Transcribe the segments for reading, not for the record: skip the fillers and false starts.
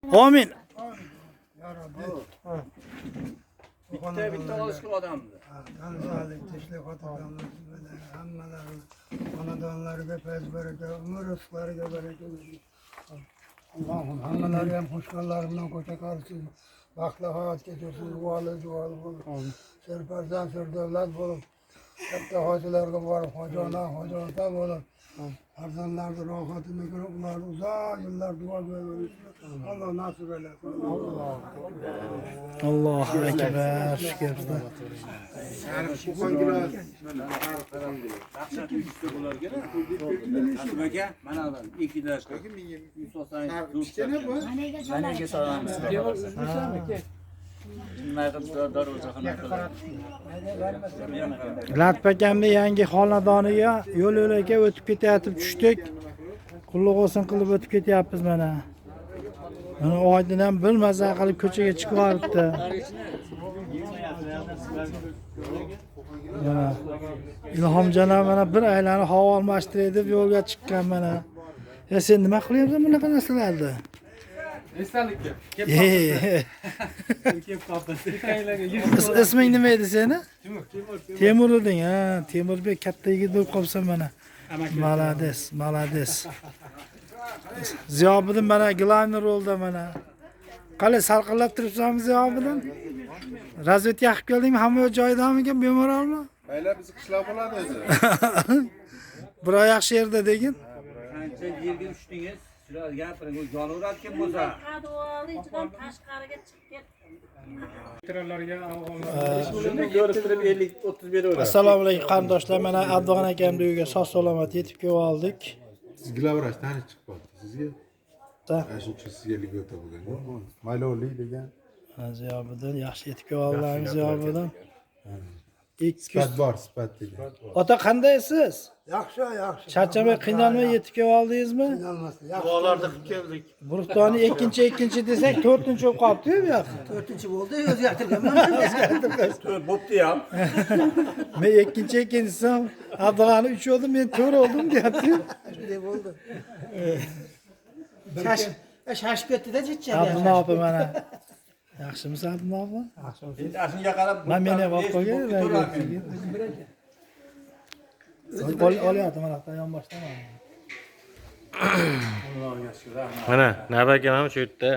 Amin. Ya Rabbi. Bitta olishga odamni. Tanışalik, teşlik otadanlar, hammaları, onadonlarga feyz bereke, umur rızıklarga bereke. Allah'ım hammaları hem hoşgallarından koça kalsın. Bakla hayat geçirsin, dualı bulun. Serpersen serdevlat bulun. Hep de hacılarga varıp hocana bulun. Farzanlarda rahatını görüp onlar uzak yıllar dua görürsün. Allah nasip eylesin. Allohu ekber. Şükür. Nimaga? Mana bu 2 daqiqa. 190 Managa solamiz. Latpakamni yangi xonadoniga yo'l-yo'lakay o'tib ketayotib tushdik. Qulluq olsin qilib o'tib ketyapmiz mana. Mana Oydin ham bir maza qilib ko'chaga chiqib olibdi. Mana Ilhomjon ham mana bir aylanib havo almashtiray deb yo'lga chiqqan mana. Ya sen nima qilyapsan bunaqa narsalarni? Esdalikka. Isming nima edi seni? Temur eding, ha. Temurbek katta yigit bo'lib qolsan mana. Malades. Ziyobiddin mana glavni rolda mana. Qalay salqinlab turibsanmi Ziyobiddin? Razvedka qilib keldingmi? Hamma joyidamikan, bemorolmi? Baylar bizni qishloq bo'ladi o'zi. Bir oyoq sherda degin. Qancha yerga tushdingiz? Shular gapiring, u yolaveradigan bo'lsa. Qadvoli ichidan tashqariga chiqib ketdi. Shuni ko'rib turib 50-30 beraveradi. Assalomu alaykum qarindoshlar. Mana Abdug'an akamning uyiga sog'-salomat yetib kelib oldik. Siz gilavrach tanib chiqib qoldi sizga. Da. Shuncha sizga ligota bo'lgan. Maylovlik degan. Ziyobiddin yaxshi yetib kelib oldik Ziyobiddin. Sifat degan. Ota qandaysiz? Yaxşı. Charchamay, qiynalmay yetib kelib oldingizmi? İnanmasın. Yaxşı. Duolarda qilib keldik. Buruqdoni ikkinchi desak, 4-chi bo'lib qolibdi-yu bu yoq. 4-cü oldu, o'zgartirganman. Bo'pti ham. Men ikkinchi desam, Abdug'ani 3 oldi, men 4 oldim deyapti. Shunday bo'ldi. Shashib ketdi-da jichcha. Abdulla opa mana. Yaxshimisiz Abdulla opa? Endi shunga qarab Men meni olib qo'ygan. Olyapti mana yonboshdan. Mana navbatga mana shu yerda.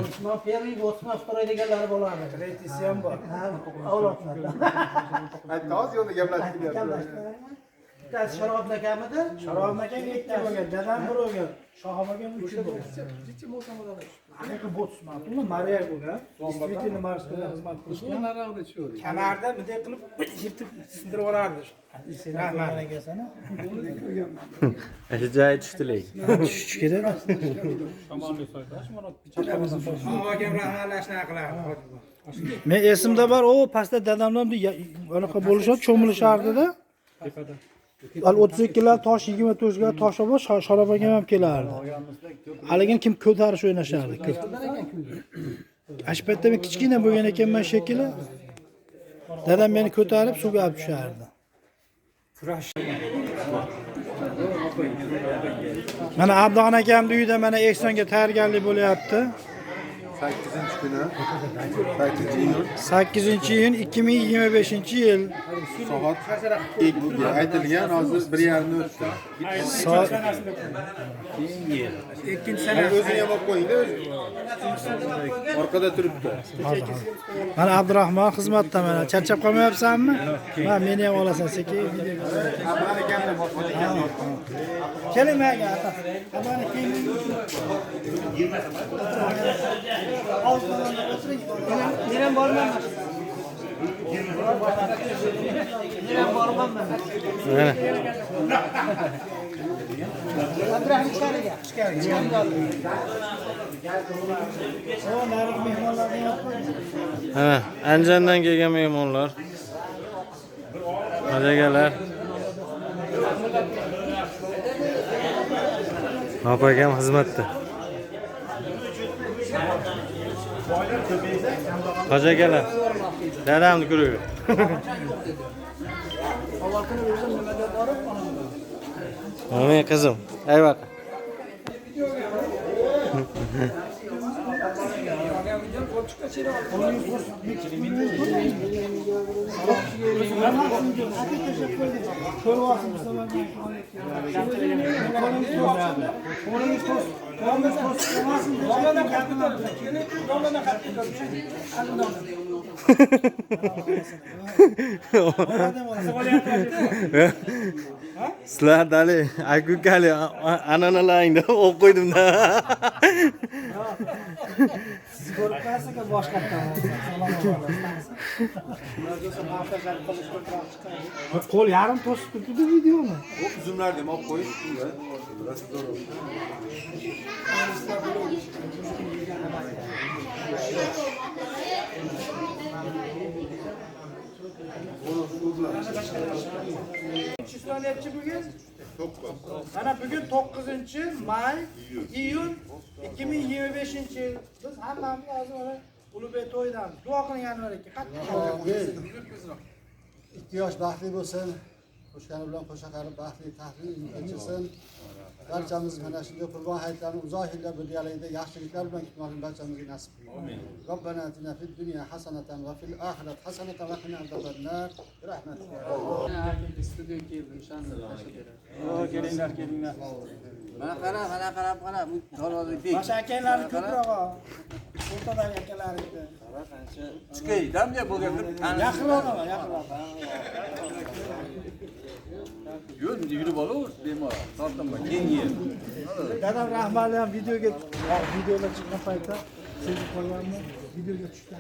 Osmon Permi, Osmon Xitoy deganlari bo'ladi. Reytisi ham bor. Avlodlar. Toz yo'lda gaplashib kelyapti. Bittasi Sharob akamidi? Sharob akam 2 bo'lgan, dadam 1 bo'lgan. Shohab akam 3 bo'lgan. Anaqa botsman, uni Mariya bo'lgan. Действительно Marshda xizmat qilishgan. Kamarda bunday qilib yirtib sindirib olardi. Rahmat akasini. Shu joyi tushdilik. Tushish kerak. Men esimda bor, o pastda dadamlar anaqa bo'lishadi, cho'milishardi-da. Al 32lar tosh 24ga tosh olib Sharob akam ham kelardi. Haligini kim ko'tarish o'ynashardi. Ashpatda men kichkina bo'lgan ekanman shekilli. Dadam meni ko'tarib suvga olib tushardi. Mana Abdug'an akamning uyida mana ehsonga tayyorgarlik bo'lyapti. 8-kuni 8-iyun 8-iyun 2025-yil. soat aytilgan, hozir 1:30 o'tdi. Soat O'zini ham olib qo'ying-da. Orqada turibdi. mana Abdurahmon xizmatda mana. Charchab qolmayapsanmi? Ha, meni ham olasan sekin videoga. Abdul akamni Keling menga ata. Abani keling. Men ham bormanman. Men ham bormanman. Mana. Abdurahim ichkariga. O, nariq mehmonlarni Mana Andijondan kelgan mehmonlar. Mazagalar. Opam xizmatda. Mazagalar. Dadamni ko'raver. Mana qizim. Ayvaq. Sizlar dali akukali ananalaringda o'q qo'ydimda. Siz ko'rib qarasa boshqatdan. Qo'l yarim to'sib turibdi videomi? O uzumlar dem olib qo'yish. Nechi bugun? Mana bugun 9-may, iyun 2025-yil. Biz hammamiz hozir mana Ulug'bek to'ydamiz. Duo qiling Anvarga. ikki yosh baxtli bo'lsin. Qo'shgani bilan qo'sha qarib baxtli tahlil kechirsin. Barchamiz mana shunday qurbon hayitlarini uzoq yillar birgalikda yaxshiliklar bilan kutmoqni barchamizga nasib qilsin. Robbana atina fid dunya hasanatan va fil oxirati hasanatan va qina azobannar. Rahmatika. Studiyga keldim, shanda Kelinglar. Mana qarab, bu tolozlik. Masha akalarni ko'proq o'rtadagi akalarni. Chiqay, damja bo'lgan. Yaqinroq. Yurib olaver, bemalol. Tortinma, keyin yer. Dadam rahbarli ham videolar chiqqan paytda sezib qolganmi? Videoga tushdi.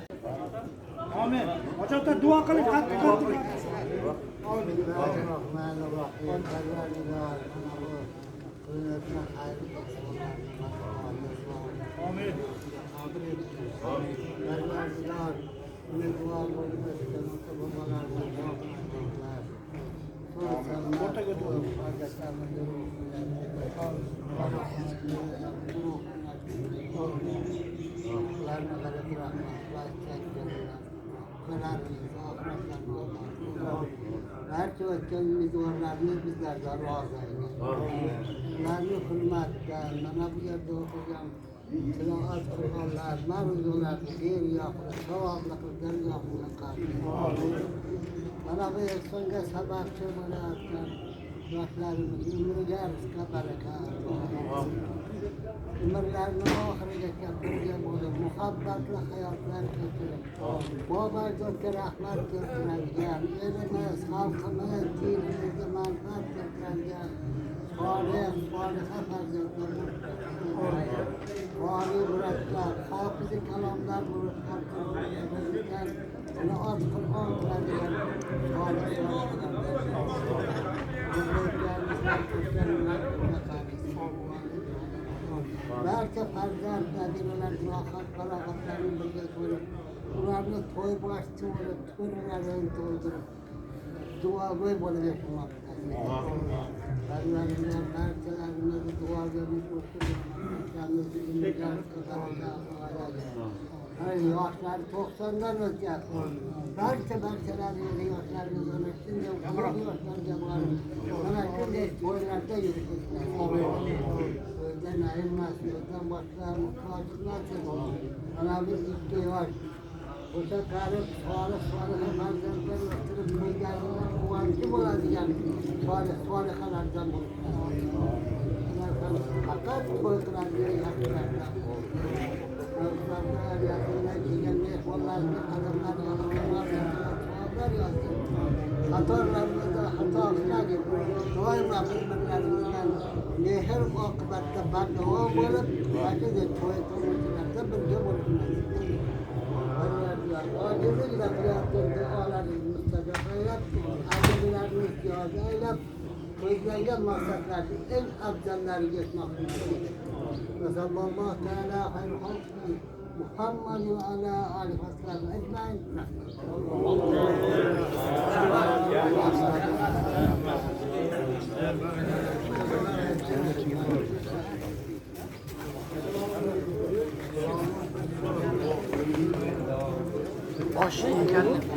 Amin. Hojatda duo qiling, qattiq. Amin. O'rtaga duo. Barcha o'tgan umidvorlarni bizlarga rozi aylang. Ularni hurmatdan mana bu yerda o'qigan tilovat qilganlar, ma'ruzalarni yer yoqib, savobli qilgan yoqni qabul. Mana bu ehsonga sababchi bo'layotgan yoshlarimiz umriga rizqqa baraka. Umrlarini oxiriga keltirgan bo'lib, muhabbatli hayotlar kechirib, Bobojonga rahmat keltiradigan, elimiz, xalqimiz, dinimizga manfaat keltiradigan solih farzandlar, vali murakkab, hofizi kalomlar bo'lib qolgan, uni ot Qur'on qiladigan barcha farzand nabiralar rohat balog'atlarini birga ko'rib, ularni to'y boshchi bo'lib, to'ylarini to'ldirib, duogo'y bo'lib yashamoqda. Farzandlar barchalarimizni duoga yoshlar 90dan o'tyapti. Barchalari yoshlarimiz ana shunday yoshlarga borib, mana shunday to'ylarda yurishibdi. O'zdan ayirmasin, o'zdan boshqa muhtojlarsiz. Mana biz 2 yosh o'sha qarib, solih farzandlar o'stirib qo'yganlar quvonchi bo'ladigan solihalardan bo'lishadi. Faqat to'y qiladigan yaxshilardan. Xatolarımızda hata qiladi. Doimo bir-birlarimizdan mehr oqibatda bardavom bo'lib, shunday to'y tomoshalarda birga bo'lishimiz. Ojizlikla qilayotgan duolaringiz mustajab aylab, ajrlarni ijoza aylab, ko'zlangan maqsadlarning eng afzallariga yetmoqchimiz. Sallallahu ta'ala xayrul xalqi Muhammad va ala alihi va sallam ajmain. Bosh ekanni bu